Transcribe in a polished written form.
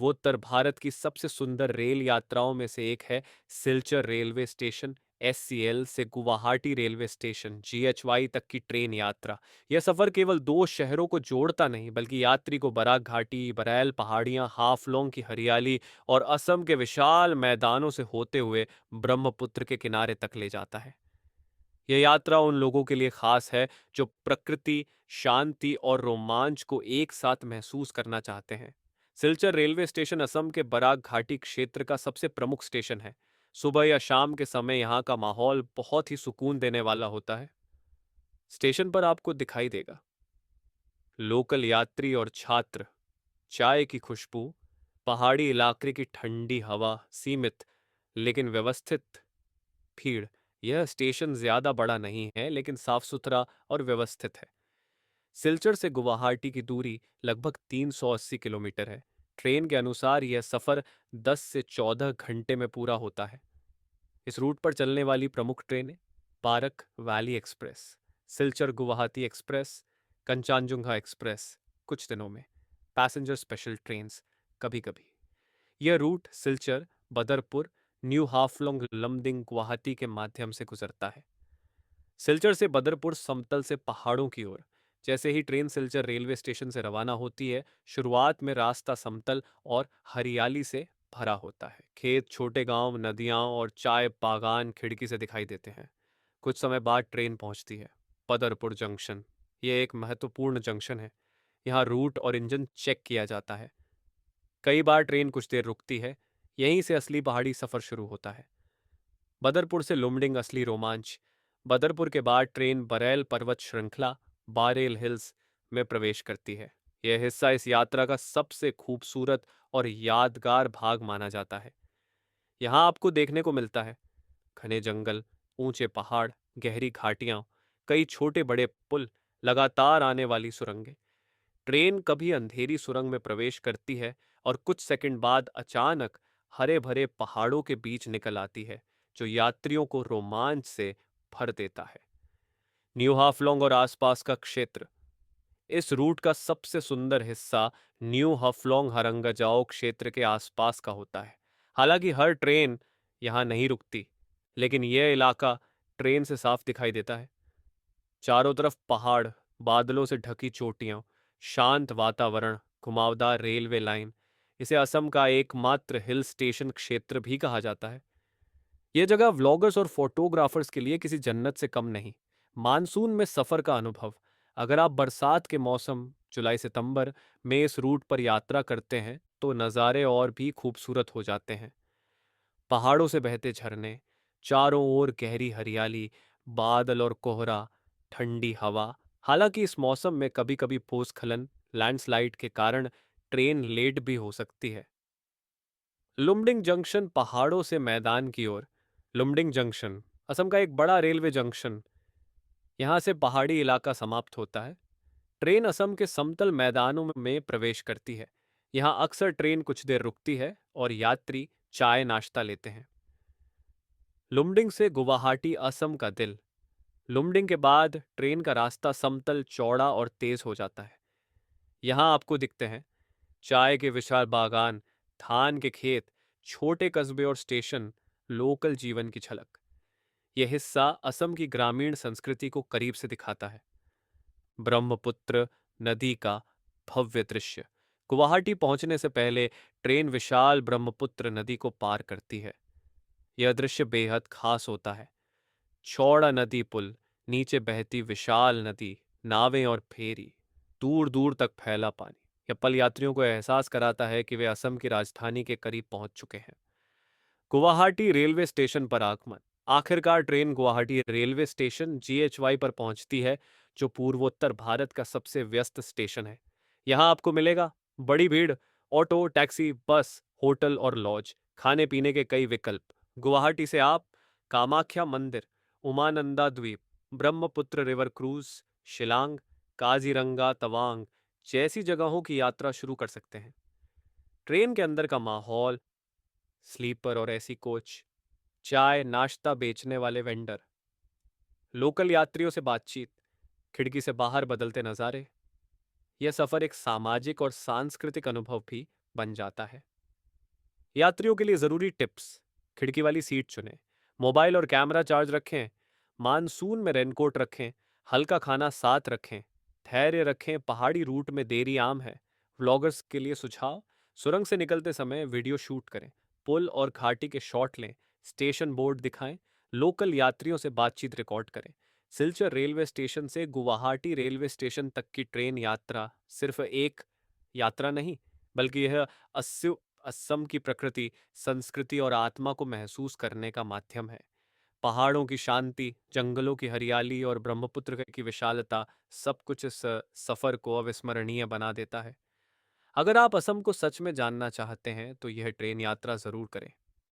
पूर्वोत्तर भारत की सबसे सुंदर रेल यात्राओं में से एक है सिलचर रेलवे स्टेशन। एससीएल से गुवाहाटी रेलवे स्टेशन जीएचवाई तक की ट्रेन यात्रा। यह सफर केवल दो शहरों को जोड़ता नहीं बल्कि यात्री को बराक घाटी, बरैल पहाड़ियां, हाफलोंग की हरियाली और असम के विशाल मैदानों से होते हुए ब्रह्मपुत्र के किनारे तक ले जाता है। यह यात्रा उन लोगों के लिए खास है जो प्रकृति, शांति और रोमांच को एक साथ महसूस करना चाहते हैं। सिलचर रेलवे स्टेशन असम के बराक घाटी क्षेत्र का सबसे प्रमुख स्टेशन है। सुबह या शाम के समय यहाँ का माहौल बहुत ही सुकून देने वाला होता है। स्टेशन पर आपको दिखाई देगा लोकल यात्री और छात्र, चाय की खुशबू, पहाड़ी इलाके की ठंडी हवा, सीमित लेकिन व्यवस्थित भीड़। यह स्टेशन ज्यादा बड़ा नहीं है लेकिन साफ सुथरा और व्यवस्थित है। सिलचर से गुवाहाटी की दूरी लगभग 380 किलोमीटर है। ट्रेन के अनुसार यह सफर 10 से 14 घंटे में पूरा होता है। इस रूट पर चलने वाली प्रमुख ट्रेनें Barak valley express, Silchar Guwahati express, Kanchenjunga express कुछ दिनों में, पैसेंजर स्पेशल ट्रेन्स कभी कभी। यह रूट सिलचर, बदरपुर, न्यू हाफलोंग, लमडिंग, गुवाहाटी के माध्यम से गुजरता है। सिलचर से बदरपुर समतल से पहाड़ों की ओर। जैसे ही ट्रेन सिलचर रेलवे स्टेशन से रवाना होती है, शुरुआत में रास्ता समतल और हरियाली से भरा होता है। खेत, छोटे गांव, नदियां और चाय बागान खिड़की से दिखाई देते हैं। कुछ समय बाद ट्रेन पहुंचती है बदरपुर जंक्शन। यह एक महत्वपूर्ण जंक्शन है। यहाँ रूट और इंजन चेक किया जाता है। कई बार ट्रेन कुछ देर रुकती है। यहीं से असली पहाड़ी सफर शुरू होता है। बदरपुर से लुमडिंग असली रोमांच। बदरपुर के बाद ट्रेन बरैल पर्वत श्रृंखला, बारेल हिल्स में प्रवेश करती है। यह हिस्सा इस यात्रा का सबसे खूबसूरत और यादगार भाग माना जाता है। यहाँ आपको देखने को मिलता है घने जंगल, ऊंचे पहाड़, गहरी घाटियां, कई छोटे बड़े पुल, लगातार आने वाली सुरंगें। ट्रेन कभी अंधेरी सुरंग में प्रवेश करती है और कुछ सेकंड बाद अचानक हरे भरे पहाड़ों के बीच निकल आती है, जो यात्रियों को रोमांच से भर देता है। न्यू हाफलोंग और आसपास का क्षेत्र। इस रूट का सबसे सुंदर हिस्सा न्यू हाफलोंग हरंगजाओ क्षेत्र के आसपास का होता है। हालांकि हर ट्रेन यहां नहीं रुकती, लेकिन यह इलाका ट्रेन से साफ दिखाई देता है। चारों तरफ पहाड़, बादलों से ढकी चोटियां, शांत वातावरण, घुमावदार रेलवे लाइन। इसे असम का एकमात्र हिल स्टेशन क्षेत्र भी कहा जाता है। यह जगह व्लॉगर्स और फोटोग्राफर्स के लिए किसी जन्नत से कम नहीं। मानसून में सफर का अनुभव। अगर आप बरसात के मौसम जुलाई सितंबर में इस रूट पर यात्रा करते हैं तो नज़ारे और भी खूबसूरत हो जाते हैं। पहाड़ों से बहते झरने, चारों ओर गहरी हरियाली, बादल और कोहरा, ठंडी हवा। हालांकि इस मौसम में कभी कभी भूस्खलन, लैंडस्लाइड के कारण ट्रेन लेट भी हो सकती है। लुमडिंग जंक्शन पहाड़ों से मैदान की ओर। लुमडिंग जंक्शन असम का एक बड़ा रेलवे जंक्शन। यहाँ से पहाड़ी इलाका समाप्त होता है। ट्रेन असम के समतल मैदानों में प्रवेश करती है। यहाँ अक्सर ट्रेन कुछ देर रुकती है और यात्री चाय नाश्ता लेते हैं। लुमडिंग से गुवाहाटी असम का दिल। लुमडिंग के बाद ट्रेन का रास्ता समतल, चौड़ा और तेज हो जाता है। यहाँ आपको दिखते हैं चाय के विशाल बागान, धान के खेत, छोटे कस्बे और स्टेशन, लोकल जीवन की झलक। यह हिस्सा असम की ग्रामीण संस्कृति को करीब से दिखाता है। ब्रह्मपुत्र नदी का भव्य दृश्य। गुवाहाटी पहुंचने से पहले ट्रेन विशाल ब्रह्मपुत्र नदी को पार करती है। यह दृश्य बेहद खास होता है। चौड़ा नदी पुल, नीचे बहती विशाल नदी, नावें और फेरी, दूर दूर तक फैला पानी। यह पल यात्रियों को एहसास कराता है कि वे असम की राजधानी के करीब पहुंच चुके हैं। गुवाहाटी रेलवे स्टेशन पर आगमन। आखिरकार ट्रेन गुवाहाटी रेलवे स्टेशन जीएचवाई पर पहुंचती है, जो पूर्वोत्तर भारत का सबसे व्यस्त स्टेशन है। यहां आपको मिलेगा बड़ी भीड़, ऑटो, टैक्सी, बस, होटल और लॉज, खाने पीने के कई विकल्प। गुवाहाटी से आप कामाख्या मंदिर, उमानंदा द्वीप, ब्रह्मपुत्र रिवर क्रूज, शिलांग, काजीरंगा तवांग जैसी जगहों की यात्रा शुरू कर सकते हैं। ट्रेन के अंदर का माहौल, स्लीपर और एसी कोच, चाय नाश्ता बेचने वाले वेंडर, लोकल यात्रियों से बातचीत, खिड़की से बाहर बदलते नज़ारे। यह सफ़र एक सामाजिक और सांस्कृतिक अनुभव भी बन जाता है। यात्रियों के लिए ज़रूरी टिप्स। खिड़की वाली सीट चुनें। मोबाइल और कैमरा चार्ज रखें। मानसून में रेनकोट रखें। हल्का खाना साथ रखें। धैर्य रखें, पहाड़ी रूट में देरी आम है। व्लॉगर्स के लिए सुझाव। सुरंग से निकलते समय वीडियो शूट करें। पुल और घाटी के शॉट लें। स्टेशन बोर्ड दिखाएं। लोकल यात्रियों से बातचीत रिकॉर्ड करें। सिलचर रेलवे स्टेशन से गुवाहाटी रेलवे स्टेशन तक की ट्रेन यात्रा सिर्फ एक यात्रा नहीं, बल्कि यह अस्सु असम की प्रकृति, संस्कृति और आत्मा को महसूस करने का माध्यम है। पहाड़ों की शांति, जंगलों की हरियाली और ब्रह्मपुत्र की विशालता, सब कुछ इस सफर को अविस्मरणीय बना देता है। अगर आप असम को सच में जानना चाहते हैं तो यह ट्रेन यात्रा जरूर करें।